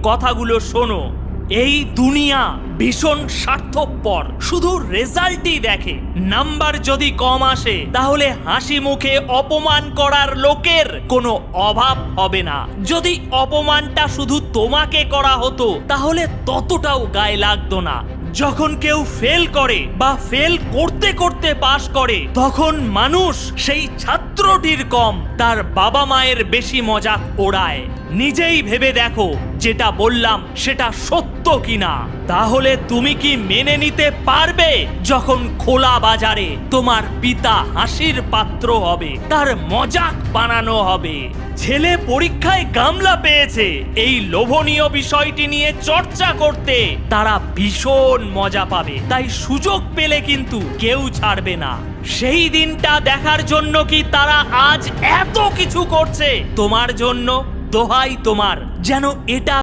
কথাগুলো শোনো। এই দুনিয়া ভীষণ স্বার্থপর, শুধু রেজাল্টই দেখে। নাম্বার যদি কম আসে তাহলে হাসি মুখে অপমান করার লোকের কোনো অভাব হবে না। যদি অপমানটা শুধু তোমাকে করা হতো তাহলে ততটাও গায়ে লাগতো না। যখন কেউ ফেল করে বা ফেল করতে করতে পাস করে, তখন মানুষ সেই ছাত্রটির কম তার বাবা মায়ের বেশি মজাক ওড়ায়। নিজেই ভেবে দেখো যেটা বললাম সেটা সত্য কিনা। তাহলে তুমি কি মেনে নিতে পারবে যখন খোলা বাজারে তোমার পিতা হাসির পাত্র হবে, তার মজাক বানানো হবে? ছেলে পরীক্ষায় গামলা পেয়েছে, এই লোভনীয় বিষয়টি নিয়ে চর্চা করতে তারা ভীষণ মজা পাবে। তাই সুযোগ পেলে কিন্তু কেউ ছাড়বে না। সেই দিনটা দেখার জন্য কি তারা আজ এত কিছু করছে? তোমার জন্য দোহাই তোমার, যেন এটা